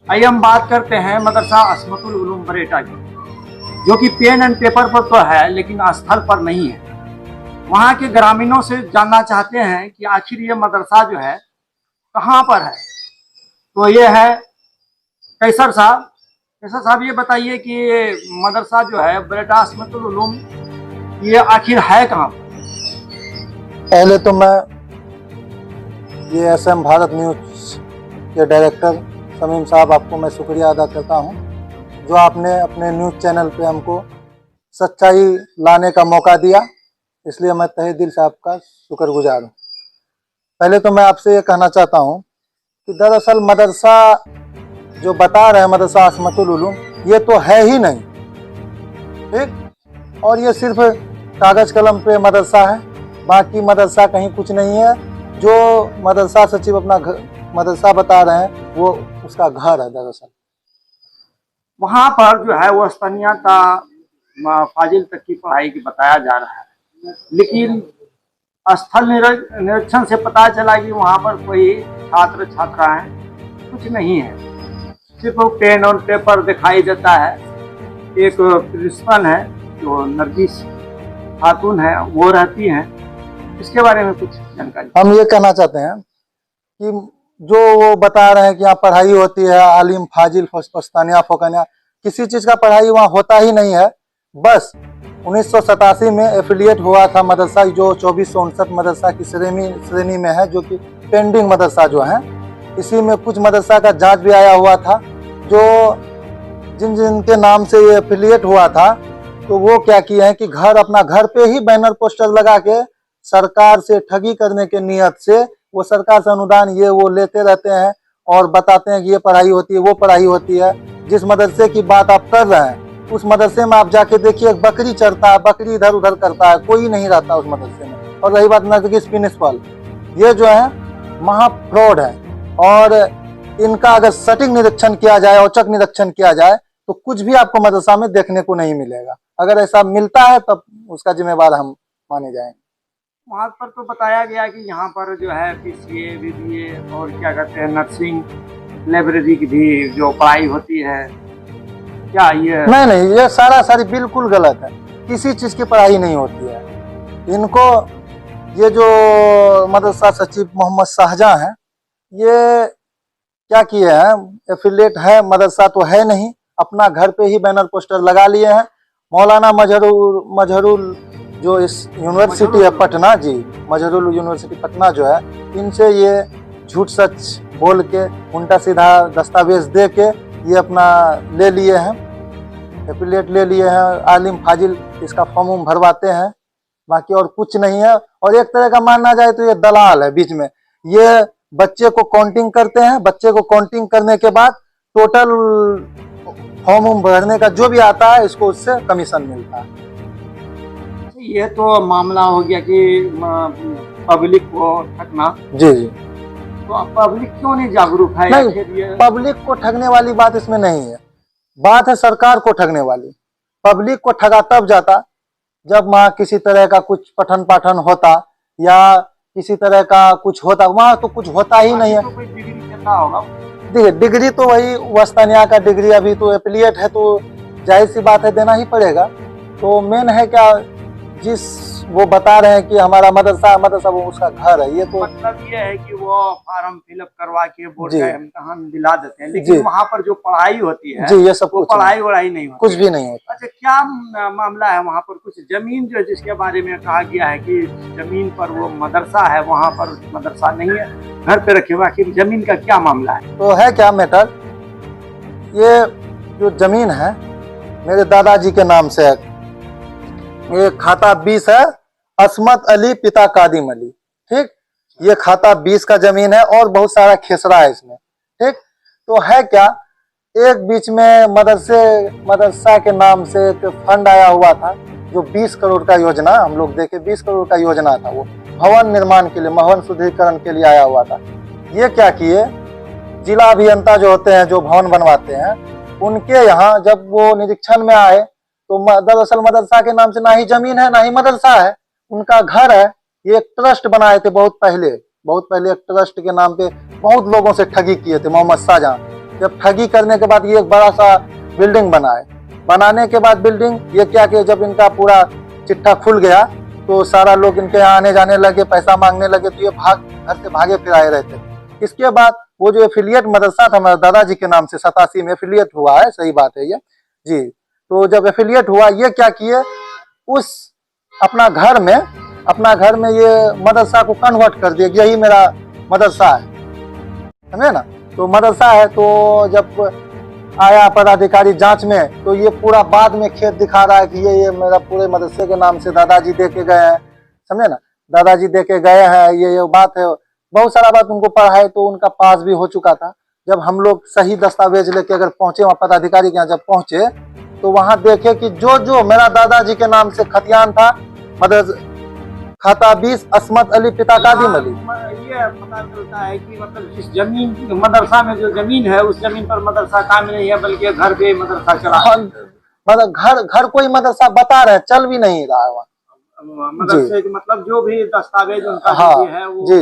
आइए हम बात करते हैं मदरसा असमतुल उलूम बरेटा की, जो कि पेन एंड पेपर पर तो है लेकिन स्थल पर नहीं है। वहाँ के ग्रामीणों से जानना चाहते हैं कि आखिर ये मदरसा जो है कहाँ पर है। तो ये है कैसर साहब। कैसर साहब, ये बताइए कि ये मदरसा जो है बरेटा असमतुल उलूम, ये आखिर है कहाँ पर? पहले तो मैं ये SM भारत न्यूज के डायरेक्टर शमीम साहब, आपको मैं शुक्रिया अदा करता हूं, जो आपने अपने न्यूज़ चैनल पे हमको सच्चाई लाने का मौका दिया। इसलिए मैं तहे दिल से आपका शुक्रगुजार हूं। पहले तो मैं आपसे ये कहना चाहता हूं कि दरअसल मदरसा जो बता रहे हैं मदरसा असमतुल उलूम, ये तो है ही नहीं, ठीक। और ये सिर्फ कागज़ कलम पे मदरसा है, बाकी मदरसा कहीं कुछ नहीं है। जो मदरसा सचिव अपना मदरसा बता रहे हैं वो उसका घर है दरअसल। वहाँ पर जो है वो स्थानीयता फाजिल तक की पढ़ाई की बताया जा रहा है, लेकिन स्थल निरीक्षण से पता चला कि वहाँ पर कोई छात्र छात्राएं कुछ नहीं है, सिर्फ पेन और पेपर दिखाई देता है। एक प्रिंसिपल है जो नरगिस खातून है, वो रहती हैं। इसके बारे में कुछ जानकारी हम ये कहना चाहते हैं कि जो वो बता रहे हैं कि यहाँ पढ़ाई होती है, आलिम फाजिल पस्तानिया फोकानिया, किसी चीज़ का पढ़ाई वहाँ होता ही नहीं है। बस 1987 में एफिलिएट हुआ था मदरसा, जो 2459 मदरसा की श्रेणी में है, जो कि पेंडिंग मदरसा जो है। इसी में कुछ मदरसा का जांच भी आया हुआ था, जो जिनके नाम से ये एफिलिएट हुआ था, तो वो क्या किए हैं कि अपना घर पे ही बैनर पोस्टर लगा के सरकार से ठगी करने के नियत से वो सरकार से अनुदान ये वो लेते रहते हैं और बताते हैं कि ये पढ़ाई होती है, वो पढ़ाई होती है। जिस मदरसे की बात आप कर रहे हैं, उस मदरसे में आप जाके देखिए, बकरी चरता है, बकरी इधर उधर करता है, कोई नहीं रहता उस मदरसे में। और रही बात नरगिस प्रिंसिपल, ये जो है महा फ्रॉड है। और इनका अगर सटीक निरीक्षण किया जाए, औचक निरीक्षण किया जाए, तो कुछ भी आपको मदरसा में देखने को नहीं मिलेगा। अगर ऐसा मिलता है तब उसका जिम्मेवार हम माने जाएंगे। वहाँ पर तो बताया गया कि यहाँ पर जो है PCA BBA और क्या कहते हैं नर्सिंग लाइब्रेरी की भी जो पढ़ाई होती है, क्या ये? नहीं, ये सारी बिल्कुल गलत है। किसी चीज़ की पढ़ाई नहीं होती है। इनको ये जो मदरसा सचिव मोहम्मद शाहजहां हैं, ये क्या किए हैं, एफिलिएट है मदरसा तो है नहीं, अपना घर पे ही बैनर पोस्टर लगा लिए हैं। मौलाना मजहरुल जो इस यूनिवर्सिटी है पटना जी, मजहरुल यूनिवर्सिटी पटना जो है, इनसे ये झूठ सच बोल के उल्टा सीधा दस्तावेज दे के ये अपना ले लिए हैं, एफिलिएट ले लिए हैं। आलिम फाजिल इसका फॉर्म भरवाते हैं, बाकी और कुछ नहीं है। और एक तरह का मानना जाए तो ये दलाल है बीच में। ये बच्चे को काउंटिंग करते हैं, बच्चे को काउंटिंग करने के बाद टोटल फॉर्म भरने का जो भी आता है, इसको उससे कमीशन मिलता है। ये तो मामला हो गया कि पब्लिक को ठगना। जी जी, तो पब्लिक क्यों नहीं जागरूक है? नहीं, पब्लिक को ठगने वाली बात इसमें नहीं है, बात है सरकार को ठगने वाली। पब्लिक को ठगा तब जाता जब वहाँ किसी तरह का कुछ पठन पाठन होता या किसी तरह का कुछ होता। वहाँ तो कुछ होता ही नहीं है। तो कोई डिग्री देता होगा। देखिए, डिग्री तो वही वस्तानिया का डिग्री, अभी तो एफिलिएट है तो जाहिर सी बात है देना ही पड़ेगा। तो मेन है क्या, जिस वो बता रहे हैं कि हमारा मदरसा वो उसका घर है, ये तो मतलब ये है कि वो फॉर्म फिलअप करवा के बोर्ड का इम्तिहान दिला देते हैं, लेकिन वहाँ पर जो पढ़ाई होती है जी, ये सब वो पढ़ाई वढ़ाई नहीं होती, कुछ भी नहीं होता। अच्छा, क्या मामला है वहाँ पर? कुछ जमीन जो जिसके बारे में कहा गया है कि जमीन पर वो मदरसा है, वहाँ पर मदरसा नहीं है, घर पे रखे हुए, आखिर जमीन का क्या मामला है? तो है क्या मैटर, ये जो जमीन है मेरे दादाजी के नाम से है। ये खाता 20 है, असमत अली पिता कादिम अली, ठीक। ये खाता 20 का जमीन है और बहुत सारा खेसरा है इसमें, ठीक। तो है क्या, एक बीच में मदरसा के नाम से एक फंड आया हुआ था, जो 20 करोड़ का योजना, हम लोग देखे 20 करोड़ का योजना था, वो भवन निर्माण के लिए, भवन शुद्धिकरण के लिए आया हुआ था। ये क्या किए, जिला अभियंता जो होते हैं, जो भवन बनवाते हैं, उनके यहाँ जब वो निरीक्षण में आए तो दरअसल मदरसा के नाम से ना ही जमीन है ना ही मदरसा है, उनका घर है। ये एक ट्रस्ट बनाए थे बहुत पहले, बहुत पहले एक ट्रस्ट के नाम पे बहुत लोगों से ठगी किए थे, मोहम्मद शाहजहां। जब ठगी करने के बाद ये एक बड़ा सा बिल्डिंग बनाए, बनाने के बाद बिल्डिंग ये क्या किया, जब इनका पूरा चिट्ठा खुल गया तो सारा लोग इनके यहाँ आने जाने लगे, पैसा मांगने लगे, तो ये घर से भागे फिर आए रहते। इसके बाद वो जो एफिलिएट मदरसा था हमारे दादाजी के नाम से 87 में एफिलिएट हुआ है, सही बात है ये जी। तो जब एफिलिएट हुआ ये क्या किए, उस अपना घर में ये मदरसा को कन्वर्ट कर दिया, यही मेरा मदरसा है, समझे ना। तो मदरसा है, तो जब आया पदाधिकारी जांच में तो ये पूरा बाद में खेत दिखा रहा है कि ये मेरा पूरे मदरसे के नाम से दादाजी दे के गए हैं, समझे ना, दादाजी दे के गए हैं, ये बात है। बहुत सारा बात उनको पढ़ाए तो उनका पास भी हो चुका था। जब हम लोग सही दस्तावेज लेके अगर पहुंचे वहाँ पदाधिकारी के यहाँ, जब पहुंचे तो वहां देखे कि जो मेरा दादाजी के नाम से खतियान था, मदरसा खाता 20 असमत अली पिता कादिम अली। ये पता चलता है कि मतलब जिस जमीन मदरसा में जो जमीन है उस जमीन पर मदरसा काम नहीं है, बल्कि घर पे मदरसा चला है। मतलब घर कोई मदरसा बता रहे, चल भी नहीं रहा है वहाँ मदरसे के मतलब जो भी दस्तावेज उनका हाँ जो भी है वो जी।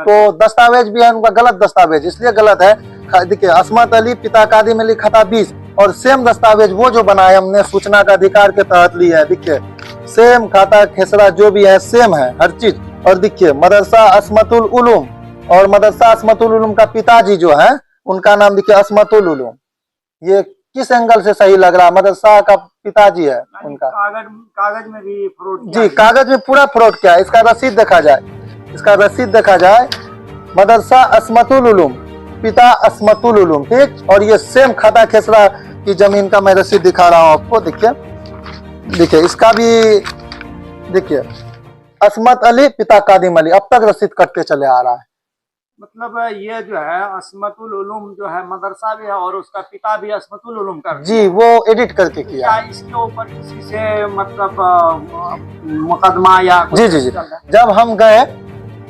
तो दस्तावेज भी है उनका गलत दस्तावेज, इसलिए गलत है। देखिए असमत अली पिता कादिम अली खाता 20 और सेम दस्तावेज वो जो बनाए हमने सूचना का अधिकार के तहत लिया है, देखिए सेम खाता खेसरा जो भी है सेम है हर चीज। और देखिए मदरसा असमतुल उलूम, और मदरसा असमतुल उलूम का पिताजी जो है उनका नाम देखिए असमतुल उलूम। ये किस एंगल से सही लग रहा है, मदरसा का पिताजी है उनका। कागज में भी फ्रॉड जी, कागज में पूरा फ्रॉड किया है। इसका रसीद देखा जाए, मदरसा असमतुल उलूम पिता असमतुल उलूम, ठीक। और ये सेम खाता खेसरा की जमीन का मैं रसीद दिखा रहा हूँ आपको, देखिए इसका भी देखिए असमत अली पिता कादिम अली, अब तक रसीद कटते चले आ रहा है। मतलब ये जो है असमतुल उलूम जो है मदरसा भी है और उसका पिता भी असमतुल उलूम कर जी, वो एडिट करके किया। क्या इसके ऊपर किसी से मतलब मुकदमा या जी। जब हम गए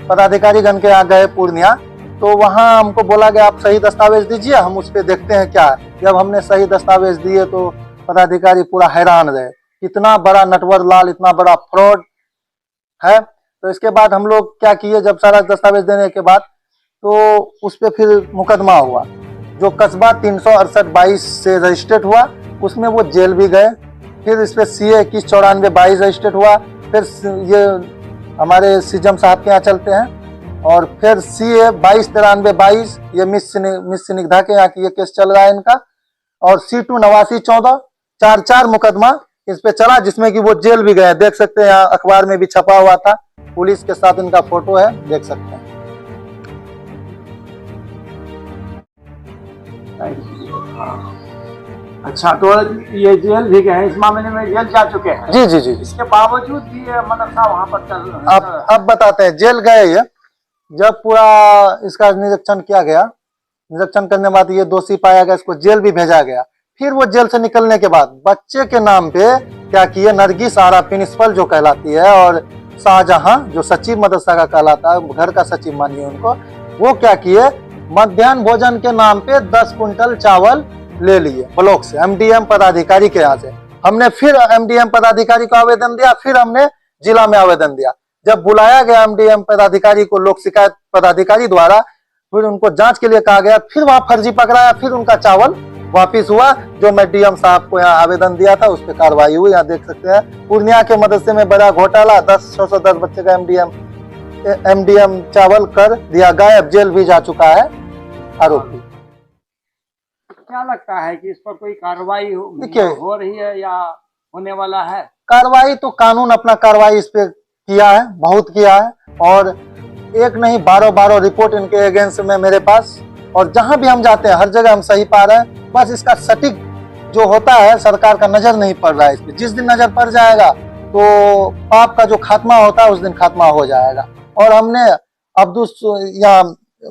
पदाधिकारी गण के यहाँ गए पूर्णिया, तो वहाँ हमको बोला गया आप सही दस्तावेज दीजिए, हम उस पर देखते हैं क्या है। जब हमने सही दस्तावेज दिए तो पदाधिकारी पूरा हैरान रहे, इतना बड़ा नटवर लाल, इतना बड़ा फ्रॉड है। तो इसके बाद हम लोग क्या किए, जब सारा दस्तावेज देने के बाद तो उस पर फिर मुकदमा हुआ, जो कस्बा 368/22 से रजिस्ट्रेट हुआ, उसमें वो जेल भी गए। फिर इस पर CA 2194/22 रजिस्ट्रेट हुआ, फिर ये हमारे सीजम साहब के यहाँ चलते हैं, और फिर CA 2293/22 ये मिस सिनिग्धा के यहाँ की ये केस चल रहा है इनका, और C2 8914 4 मुकदमा इस पे चला, जिसमें कि वो जेल भी गए। देख सकते हैं यहाँ अखबार में भी छपा हुआ था, पुलिस के साथ इनका फोटो है, देख सकते हैं। अच्छा, तो ये जेल भी गए, इस मामले में जेल जा चुके हैं। जी। इसके बावजूद भी ये मदरसा वहाँ पर चल रहा है। अब बताते हैं, जेल गए ये, जब पूरा इसका निरीक्षण किया गया, निरीक्षण करने के बाद ये दोषी पाया गया, इसको जेल भी भेजा गया। फिर वो जेल से निकलने के बाद बच्चे के नाम पे क्या किए, नरगिस आरा प्रिंसिपल जो कहलाती है और शाहजहां जो सचिव मदरसा का कहलाता है, घर का सचिव मानिए उनको, वो क्या किए, मध्याह्न भोजन के नाम पे 10 कुंटल चावल ले लिए ब्लॉक से, MDM पदाधिकारी के यहाँ से। हमने फिर MDM पदाधिकारी को आवेदन दिया, फिर हमने जिला में आवेदन दिया। जब बुलाया गया MDM पदाधिकारी को लोक शिकायत पदाधिकारी द्वारा, फिर उनको जांच के लिए कहा गया, फिर वहां फर्जी पकड़ाया, फिर उनका चावल वापिस हुआ। जो मैं DM साहब को यहाँ आवेदन दिया था उस पर कार्रवाई हुई। यहाँ देख सकते हैं पूर्णिया के मदरसे में बड़ा घोटाला, 610 बच्चे का MDM चावल कर दिया गायब, जेल भी जा चुका है आरोपी। क्या लगता है कि इस पर कोई कार्रवाई हो रही है या होने वाला है? कार्रवाई तो कानून अपना कार्रवाई इस पे किया है, बहुत किया है, और एक नहीं 12 रिपोर्ट इनके अगेंस्ट में मेरे पास, और जहां भी हम जाते हैं हर जगह हम सही पा रहे हैं। बस इसका सटीक जो होता है, सरकार का नजर नहीं पड़ रहा है इस पे। जिस दिन नजर पड़ जाएगा तो पाप का जो खात्मा होता है उस दिन खात्मा हो जाएगा। और हमने या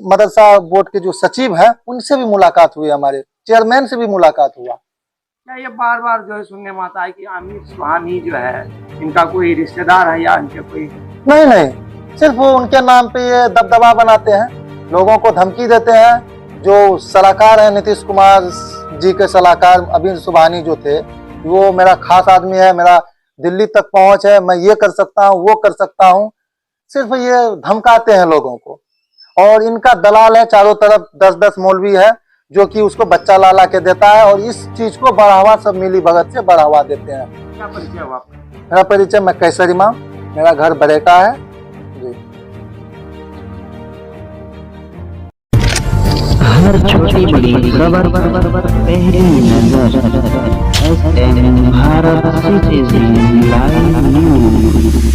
मदरसा बोर्ड के जो सचिव है उनसे भी मुलाकात हुई, हमारे चेयरमैन से भी मुलाकात हुआ। क्या ये बार बार जो है सुनने में आता है कि आमिर सुबहानी जो है इनका कोई रिश्तेदार है या इनके कोई? नहीं, सिर्फ वो उनके नाम पे ये दबदबा बनाते हैं, लोगों को धमकी देते हैं। जो सलाहकार है नीतीश कुमार जी के सलाहकार आमिर सुबहानी जो थे, वो मेरा खास आदमी है, मेरा दिल्ली तक पहुंच है, मैं ये कर सकता हूँ वो कर सकता हूँ, सिर्फ ये धमकाते हैं लोगों को। और इनका दलाल है चारों तरफ, 10-10 मौलवी है जो कि उसको बच्चा ला के देता है और इस चीज को बढ़ावा सब मिली भगत से बढ़ावा देते हैं। क्या परिचय हुआ आपका? मेरा परिचय, मैं कैसर इमाम, मेरा घर बरेटा है जी। हर छोटी बड़ी खबर पहली नजर, भारत सिटीजन लाइव न्यूज।